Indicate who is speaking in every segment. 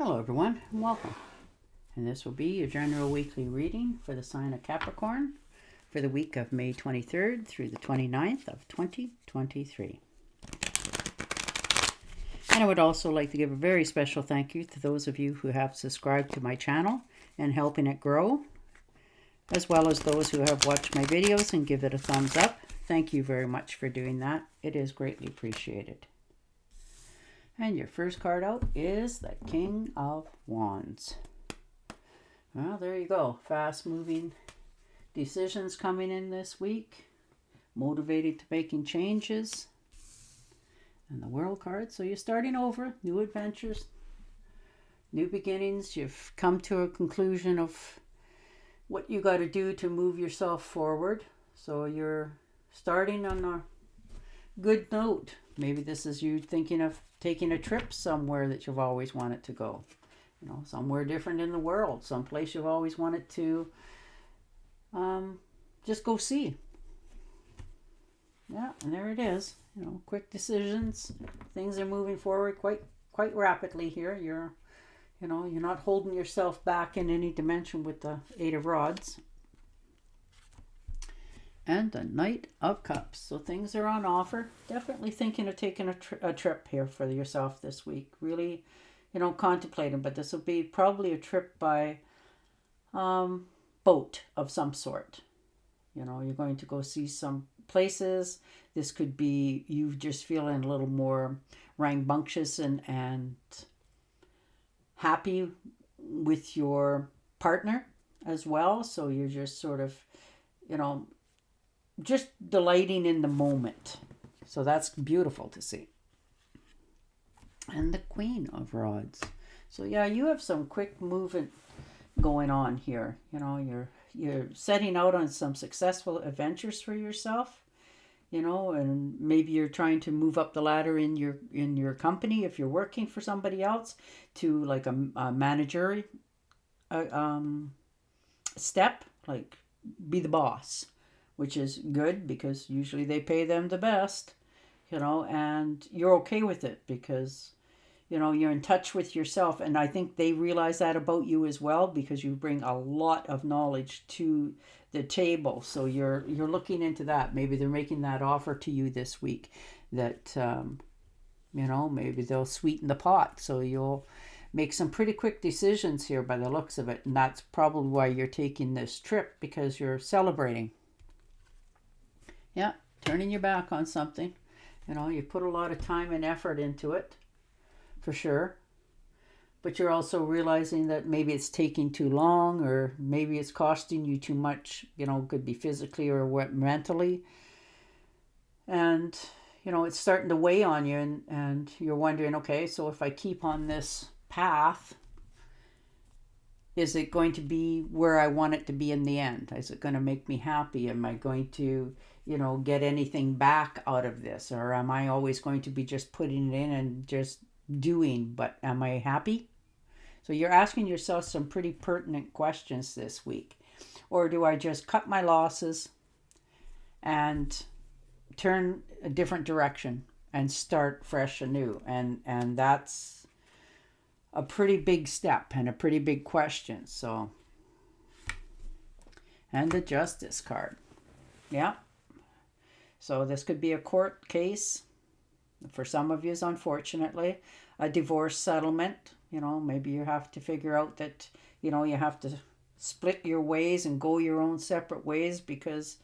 Speaker 1: Hello everyone and welcome. And this will be your general weekly reading for the sign of Capricorn for the week of May 23rd through the 29th of 2023. And I would also like to give a very special thank you to those of you who have subscribed to my channel and helping it grow, as well as those who have watched my videos and give it a thumbs up. Thank you very much for doing that. It is greatly appreciated. And your first card out is the King of Wands. Well, there you go. Fast-moving decisions coming in this week. Motivated to making changes. And the World card. So you're starting over. New adventures. New beginnings. You've come to a conclusion of what you got to do to move yourself forward. So you're starting on a good note. Maybe this is you thinking of taking a trip somewhere that you've always wanted to go. You know, somewhere different in the world. Someplace you've always wanted to just go see. Yeah, and there it is. You know, quick decisions. Things are moving forward quite rapidly here. You're not holding yourself back in any dimension with the Eight of Rods. And the Knight of Cups. So things are on offer. Definitely thinking of taking a trip here for yourself this week. Really, contemplating. But this will be probably a trip by boat of some sort. You're going to go see some places. This could be you just feeling a little more rambunctious and happy with your partner as well. So you're just sort of, just delighting in the moment. So that's beautiful to see. And the Queen of Rods. So yeah, you have some quick movement going on here. You're setting out on some successful adventures for yourself. And maybe you're trying to move up the ladder in your company if you're working for somebody else to like a manager step, like be the boss, which is good because usually they pay them the best, and you're okay with it because, you're in touch with yourself. And I think they realize that about you as well because you bring a lot of knowledge to the table. So you're looking into that. Maybe they're making that offer to you this week that, maybe they'll sweeten the pot. So you'll make some pretty quick decisions here by the looks of it. And that's probably why you're taking this trip, because you're celebrating. Yeah, turning your back on something. You put a lot of time and effort into it, for sure. But you're also realizing that maybe it's taking too long, or maybe it's costing you too much, could be physically or mentally. And, it's starting to weigh on you, and you're wondering, okay, so if I keep on this path, is it going to be where I want it to be in the end? Is it going to make me happy? Am I going to, get anything back out of this? Or am I always going to be just putting it in and just doing, but am I happy? So you're asking yourself some pretty pertinent questions this week. Or do I just cut my losses and turn a different direction and start fresh anew? And that's a pretty big step and a pretty big question. So, and the Justice card. Yeah. So this could be a court case. For some of you, unfortunately, a divorce settlement. Maybe you have to figure out that, you have to split your ways and go your own separate ways because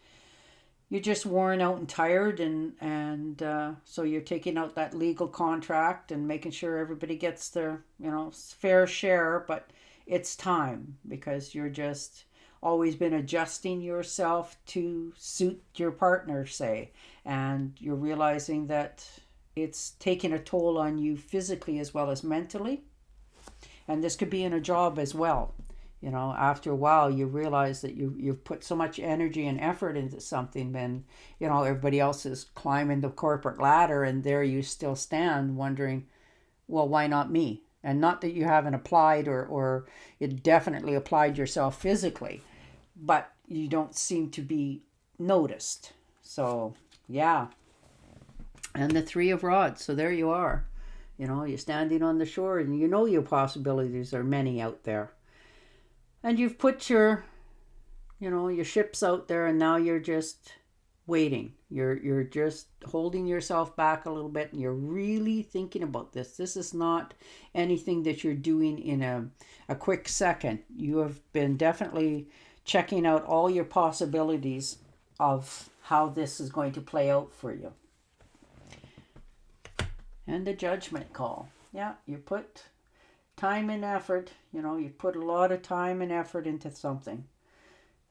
Speaker 1: you're just worn out and tired. And so you're taking out that legal contract and making sure everybody gets their, fair share. But it's time because you're just always been adjusting yourself to suit your partner, say. And you're realizing that it's taking a toll on you physically as well as mentally. And this could be in a job as well. After a while, you realize that you've put so much energy and effort into something, then, everybody else is climbing the corporate ladder, and there you still stand wondering, well, why not me? And not that you haven't applied or you definitely applied yourself physically, but you don't seem to be noticed. So, yeah. And the Three of Rods. So there you are. You know, you're standing on the shore and you know your possibilities are many out there. And you've put your ships out there, and now you're just waiting. You're just holding yourself back a little bit, and you're really thinking about this. This is not anything that you're doing in a quick second. You have been definitely checking out all your possibilities of how this is going to play out for you. And the judgment call. Yeah, you put time and effort, you put a lot of time and effort into something.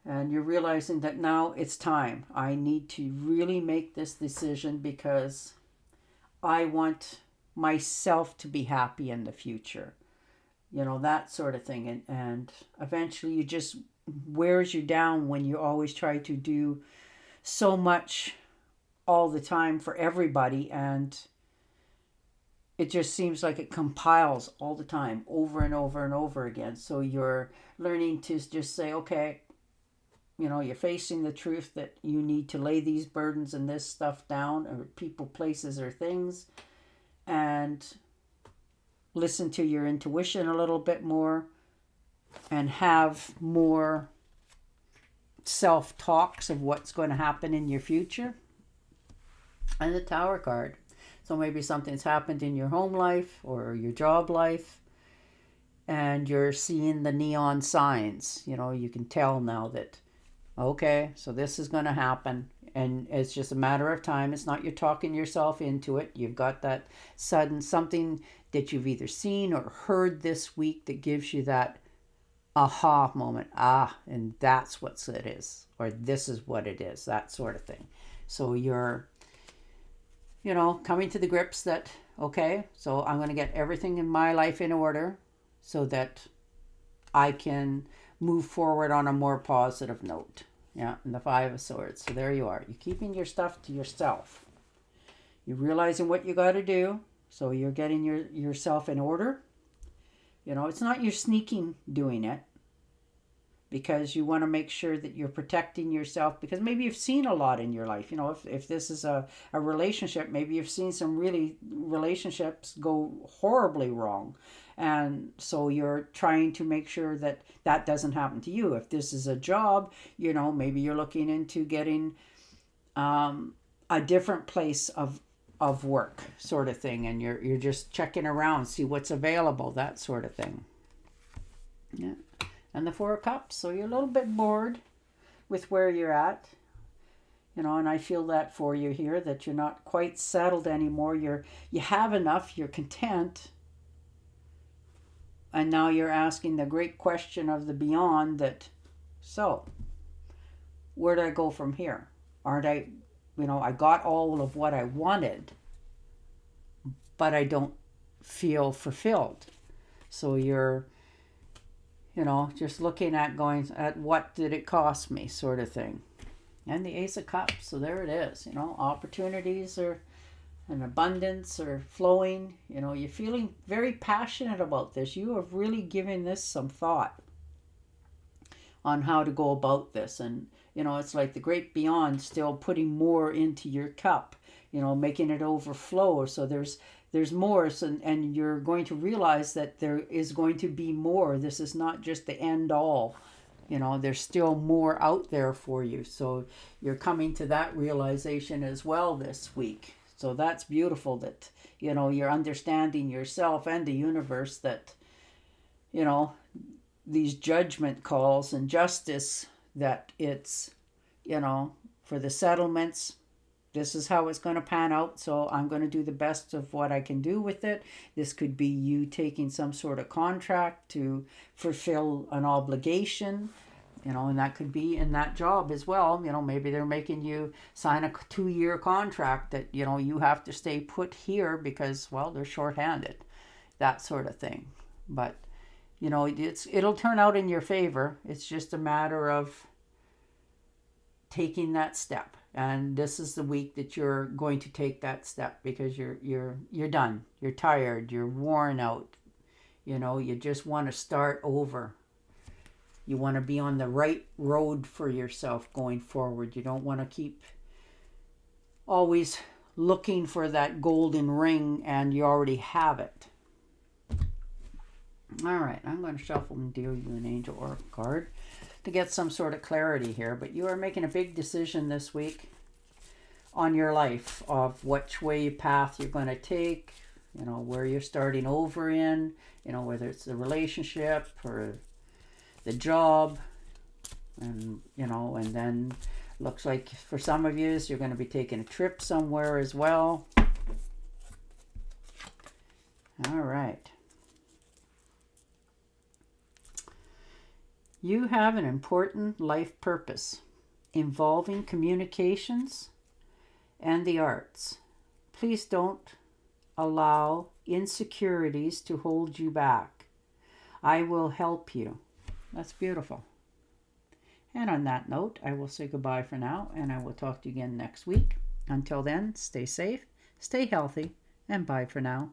Speaker 1: And you're realizing that now it's time. I need to really make this decision because I want myself to be happy in the future. That sort of thing. And eventually it just wears you down when you always try to do so much all the time for everybody, and it just seems like it compiles all the time, over and over and over again. So you're learning to just say, okay, you're facing the truth that you need to lay these burdens and this stuff down, or people, places, or things, and listen to your intuition a little bit more and have more self-talks of what's going to happen in your future. And the Tower card. So maybe something's happened in your home life or your job life, and you're seeing the neon signs. You can tell now that, okay, so this is going to happen, and it's just a matter of time. It's not you're talking yourself into it. You've got that sudden something that you've either seen or heard this week that gives you that aha moment. And that's what it is, or this is what it is, that sort of thing. So you're coming to the grips that, okay, so I'm going to get everything in my life in order so that I can move forward on a more positive note. Yeah, and the Five of Swords. So there you are. You're keeping your stuff to yourself. You're realizing what you got to do. So you're getting yourself in order. It's not you sneaking doing it, because you want to make sure that you're protecting yourself, because maybe you've seen a lot in your life. If this is a relationship, maybe you've seen some really relationships go horribly wrong. And so you're trying to make sure that that doesn't happen to you. If this is a job, maybe you're looking into getting a different place of work, sort of thing. And you're just checking around, see what's available, that sort of thing. Yeah. And the Four of Cups. So you're a little bit bored with where you're at. And I feel that for you here, that you're not quite settled anymore. You have enough, you're content. And now you're asking the great question of the beyond, that, so, where do I go from here? I got all of what I wanted, but I don't feel fulfilled. So you're, just looking at what did it cost me, sort of thing. And the Ace of Cups, so there it is. Opportunities and abundance are flowing. You're feeling very passionate about this. You have really given this some thought on how to go about this. And, it's like the great beyond still putting more into your cup, making it overflow. So there's more, and you're going to realize that there is going to be more. This is not just the end all. There's still more out there for you. So you're coming to that realization as well this week. So that's beautiful, that, you're understanding yourself and the universe, that, these judgment calls and justice, that it's, for the settlements, this is how it's going to pan out. So I'm going to do the best of what I can do with it. This could be you taking some sort of contract to fulfill an obligation, and that could be in that job as well. Maybe they're making you sign a 2-year contract that, you have to stay put here because, well, they're shorthanded, that sort of thing. But, it'll turn out in your favor. It's just a matter of taking that step. And this is the week that you're going to take that step, because you're done. You're tired. You're worn out. You just want to start over. You want to be on the right road for yourself going forward. You don't want to keep always looking for that golden ring and you already have it. All right, I'm going to shuffle and deal you an angel oracle card to get some sort of clarity here. But you are making a big decision this week on your life of which way path you're going to take, you know, where you're starting over in, you know, whether it's the relationship or the job. And, you know, and then looks like for some of you, you're going to be taking a trip somewhere as well. All right. You have an important life purpose involving communications and the arts. Please don't allow insecurities to hold you back. I will help you. That's beautiful. And on that note, I will say goodbye for now, and I will talk to you again next week. Until then, stay safe, stay healthy, and bye for now.